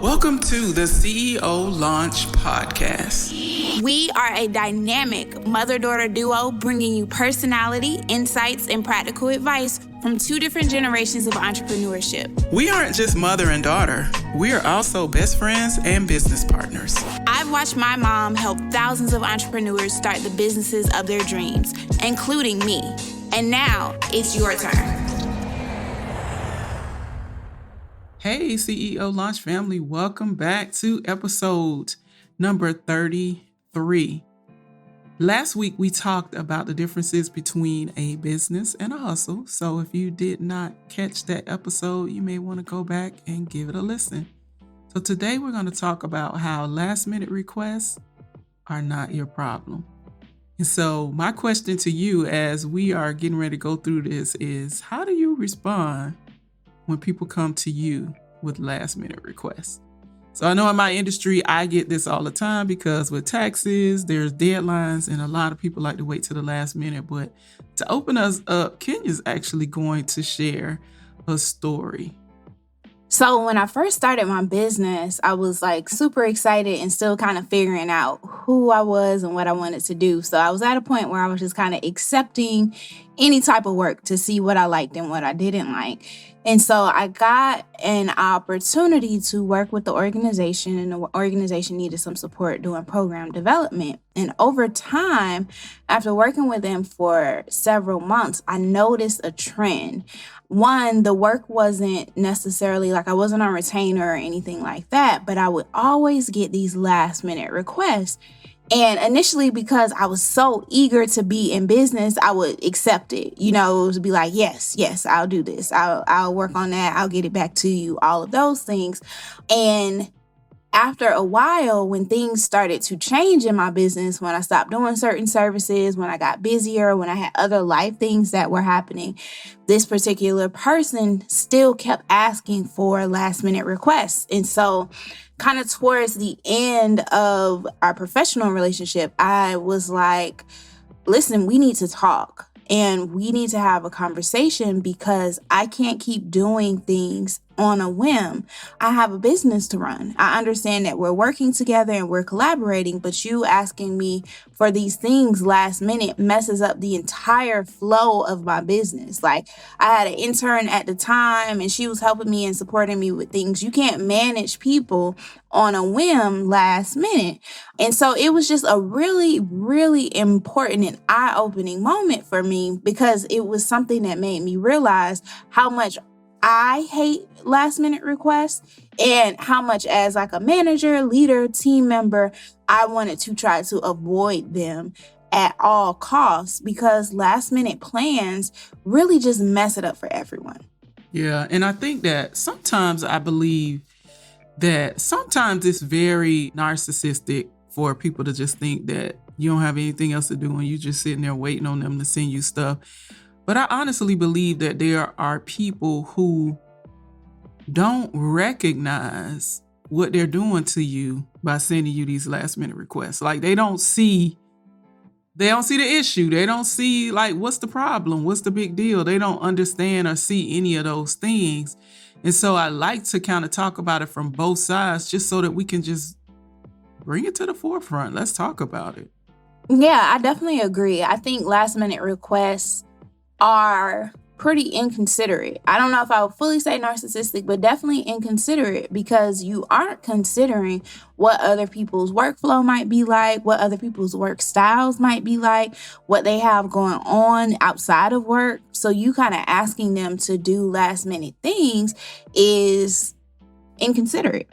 Welcome to the CEO Launch Podcast. We are a dynamic mother-daughter duo bringing you personality, insights, and practical advice from two different generations of entrepreneurship. We aren't just mother and daughter. We are also best friends and business partners. I've watched my mom help thousands of entrepreneurs start the businesses of their dreams, including me. And now it's your turn. Hey, CEO Launch family, welcome back to episode number 33. Last week, we talked about the differences between a business and a hustle. So if you did not catch that episode, you may want to go back and give it a listen. So today, we're going to talk about how last-minute requests are not your problem. And so my question to you as we are getting ready to go through this is, how do you respond when people come to you with last minute requests? So I know in my industry, I get this all the time because with taxes, there's deadlines and a lot of people like to wait to the last minute. But to open us up, Kenya's actually going to share a story. So when I first started my business, I was like super excited and still kind of figuring out who I was and what I wanted to do. So I was at a point where I was just kind of accepting any type of work to see what I liked and what I didn't like. And so I got an opportunity to work with the organization, and the organization needed some support doing program development. And over time, after working with them for several months, I noticed a trend. One, the work wasn't necessarily like I wasn't on retainer or anything like that, but I would always get these last minute requests. And initially, because I was so eager to be in business, I would accept it. You know, it would be like, yes, I'll do this. I'll work on that. I'll get it back to you, all of those things. And after a while, when things started to change in my business, when I stopped doing certain services, when I got busier, when I had other life things that were happening, this particular person still kept asking for last minute requests. And so kind of towards the end of our professional relationship, I was like, listen, we need to talk. And we need to have a conversation because I can't keep doing things on a whim. I have a business to run. I understand that we're working together and we're collaborating, but you asking me for these things last minute messes up the entire flow of my business. Like, I had an intern at the time and she was helping me and supporting me with things. You can't manage people on a whim last minute. And so it was just a really, really important and eye-opening moment for me because it was something that made me realize how much I hate last minute requests and how much as like a manager, leader, team member, I wanted to try to avoid them at all costs because last minute plans really just mess it up for everyone. Yeah, and I think that sometimes I believe that sometimes it's very narcissistic for people to just think that you don't have anything else to do and you're just sitting there waiting on them to send you stuff. But I honestly believe that there are people who don't recognize what they're doing to you by sending you these last minute requests. Like they don't see the issue. They don't see like, what's the problem? What's the big deal? They don't understand or see any of those things. And so I like to kind of talk about it from both sides just so that we can just bring it to the forefront. Let's talk about it. Yeah, I definitely agree. I think last minute requests are pretty inconsiderate. I don't know if I would fully say narcissistic, but definitely inconsiderate because you aren't considering what other people's workflow might be like, what other people's work styles might be like, what they have going on outside of work. So you kind of asking them to do last minute things is inconsiderate.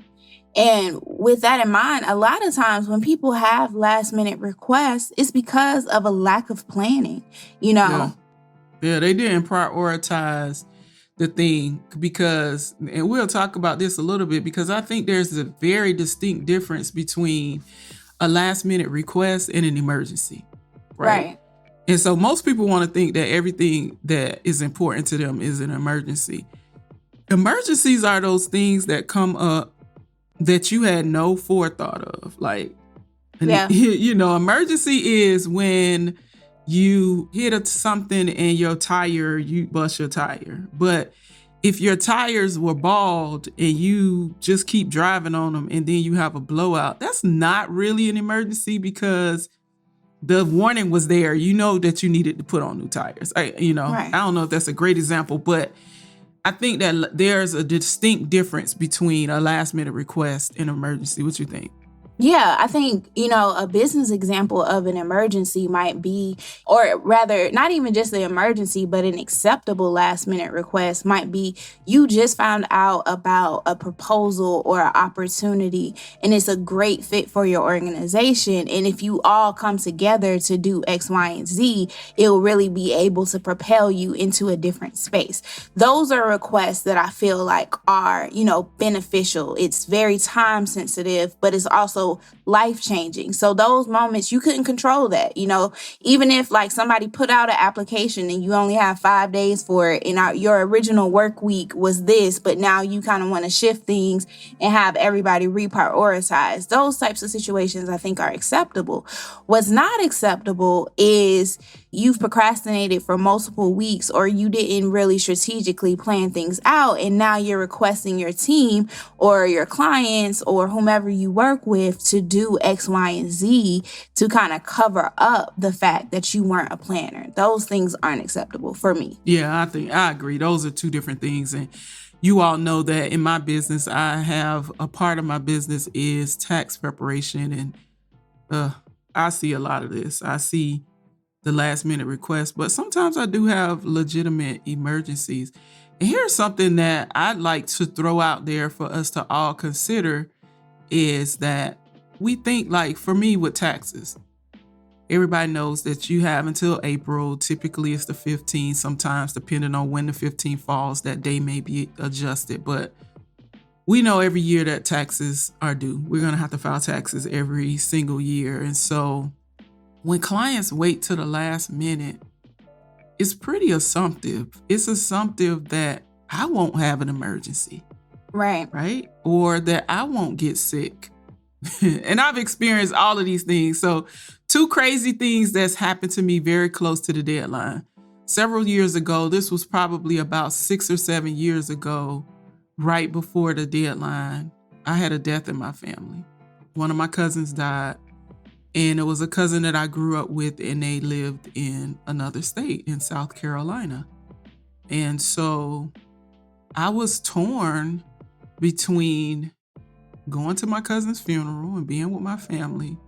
And with that in mind, a lot of times when people have last minute requests, it's because of a lack of planning, you know? Yeah, they didn't prioritize the thing because, and we'll talk about this a little bit, because I think there's a very distinct difference between a last minute request and an emergency, right? And so most people want to think that everything that is important to them is an emergency. Emergencies are those things that come up that you had no forethought of. Like, emergency is when you hit something and you bust your tire. But if your tires were bald and you just keep driving on them and then you have a blowout, that's not really an emergency because the warning was there. You know that you needed to put on new tires. I Right. don't know if that's a great example, but I think that there's a distinct difference between a last minute request and emergency. What you think? Yeah, I think, a business example of an emergency might be, or rather, not even just the emergency, but an acceptable last minute request might be you just found out about a proposal or an opportunity and it's a great fit for your organization. And if you all come together to do X, Y, and Z, it will really be able to propel you into a different space. Those are requests that I feel like are, beneficial. It's very time sensitive, but it's also life changing. So those moments, you couldn't control that, even if like somebody put out an application and you only have 5 days for it and your original work week was this, but now you kind of want to shift things and have everybody reprioritize. Those types of situations I think are acceptable. What's not acceptable is you've procrastinated for multiple weeks or you didn't really strategically plan things out. And now you're requesting your team or your clients or whomever you work with to do X, Y, and Z to kind of cover up the fact that you weren't a planner. Those things aren't acceptable for me. Yeah, I agree. Those are two different things. And you all know that in my business, I have a part of my business is tax preparation. And I see a lot of this. I see the last minute requests, but sometimes I do have legitimate emergencies. And here's something that I'd like to throw out there for us to all consider is that we think, like for me with taxes, everybody knows that you have until April. Typically it's the 15th. Sometimes depending on when the 15th falls, that day may be adjusted. But we know every year that taxes are due. We're going to have to file taxes every single year. And so when clients wait to the last minute, it's pretty assumptive. It's assumptive that I won't have an emergency. Right? Or that I won't get sick. And I've experienced all of these things. So 2 crazy things that's happened to me very close to the deadline. Several years ago, this was probably about 6 or 7 years ago, right before the deadline, I had a death in my family. One of my cousins died. And it was a cousin that I grew up with, and they lived in another state in South Carolina. And so I was torn between going to my cousin's funeral and being with my family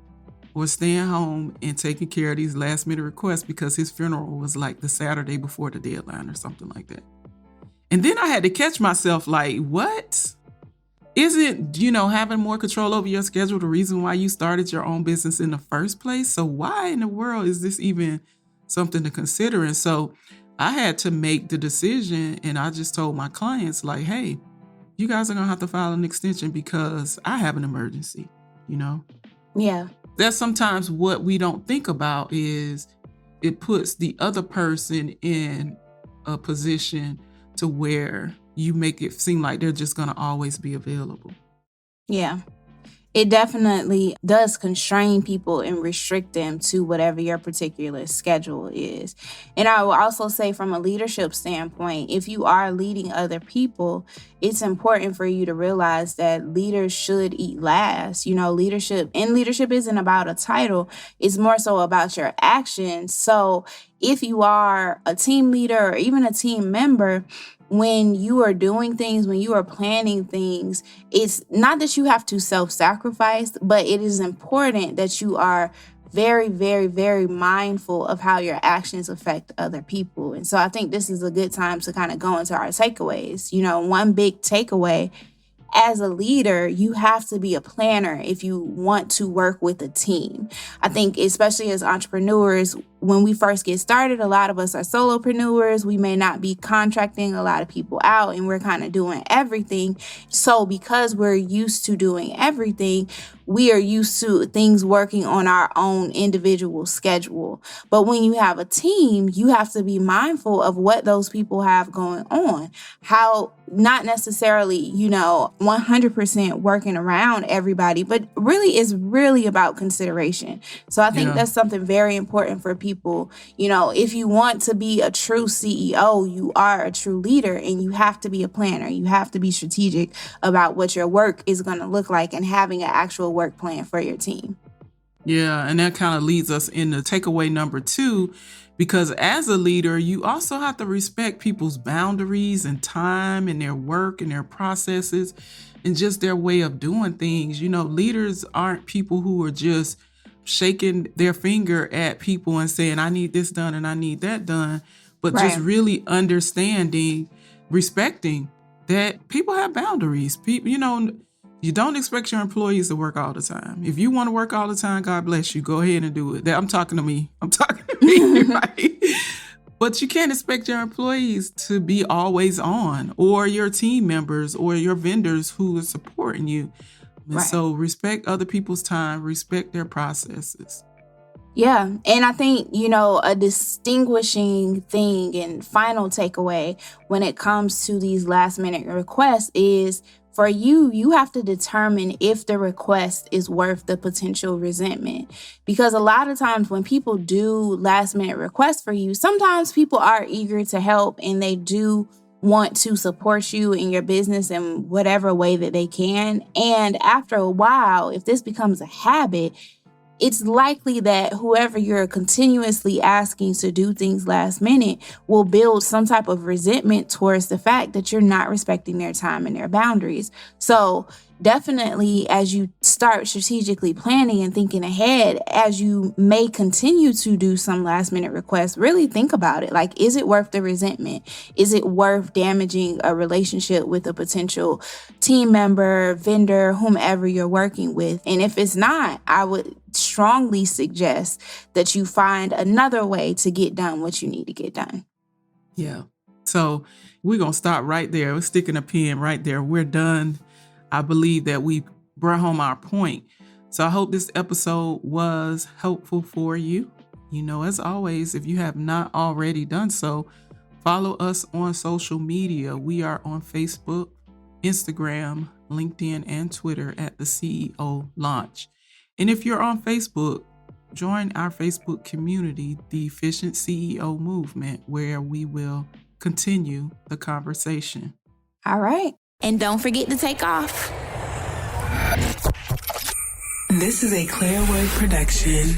or staying home and taking care of these last minute requests because his funeral was like the Saturday before the deadline or something like that. And then I had to catch myself like, what? Isn't, having more control over your schedule the reason why you started your own business in the first place? So why in the world is this even something to consider? And so I had to make the decision, and I just told my clients like, hey, you guys are going to have to file an extension because I have an emergency, Yeah. That's sometimes what we don't think about is it puts the other person in a position to where you make it seem like they're just going to always be available. Yeah. It definitely does constrain people and restrict them to whatever your particular schedule is. And I will also say from a leadership standpoint, if you are leading other people, it's important for you to realize that leaders should eat last. Leadership isn't about a title. It's more so about your actions. So if you are a team leader or even a team member, when you are doing things, when you are planning things, it's not that you have to self-sacrifice, but it is important that you are very, very, very mindful of how your actions affect other people. And so I think this is a good time to kind of go into our takeaways. One big takeaway: as a leader, you have to be a planner if you want to work with a team. I think especially as entrepreneurs, when we first get started, a lot of us are solopreneurs. We may not be contracting a lot of people out and we're kind of doing everything. So because we're used to doing everything, we are used to things working on our own individual schedule. But when you have a team, you have to be mindful of what those people have going on. How not necessarily, 100% working around everybody, but really is really about consideration. So I think that's something very important for people people, if you want to be a true CEO, you are a true leader, and you have to be a planner. You have to be strategic about what your work is going to look like and having an actual work plan for your team. Yeah, and that kind of leads us into takeaway number 2, because as a leader, you also have to respect people's boundaries and time and their work and their processes and just their way of doing things. Leaders aren't people who are just shaking their finger at people and saying, I need this done and I need that done, but just Right. really understanding, respecting that people have boundaries. People, you don't expect your employees to work all the time. If you want to work all the time, God bless you. Go ahead and do it. I'm talking to me. Right? But you can't expect your employees to be always on, or your team members or your vendors who are supporting you. And Right. so respect other people's time, respect their processes. Yeah. And I think, a distinguishing thing and final takeaway when it comes to these last minute requests is, for you have to determine if the request is worth the potential resentment. Because a lot of times when people do last minute requests for you, sometimes people are eager to help and they do want to support you in your business in whatever way that they can. And after a while, if this becomes a habit, it's likely that whoever you're continuously asking to do things last minute will build some type of resentment towards the fact that you're not respecting their time and their boundaries. So definitely, as you start strategically planning and thinking ahead, as you may continue to do some last minute requests, really think about it. Like, is it worth the resentment? Is it worth damaging a relationship with a potential team member, vendor, whomever you're working with? And if it's not, I would strongly suggest that you find another way to get done what you need to get done. Yeah. So we're going to stop right there. We're sticking a pin right there. We're done. I believe that we brought home our point. So I hope this episode was helpful for you. As always, if you have not already done so, follow us on social media. We are on Facebook, Instagram, LinkedIn, and Twitter at the CEO Launch. And if you're on Facebook, join our Facebook community, the Efficient CEO Movement, where we will continue the conversation. All right. And don't forget to take off. This is a Clearwood production.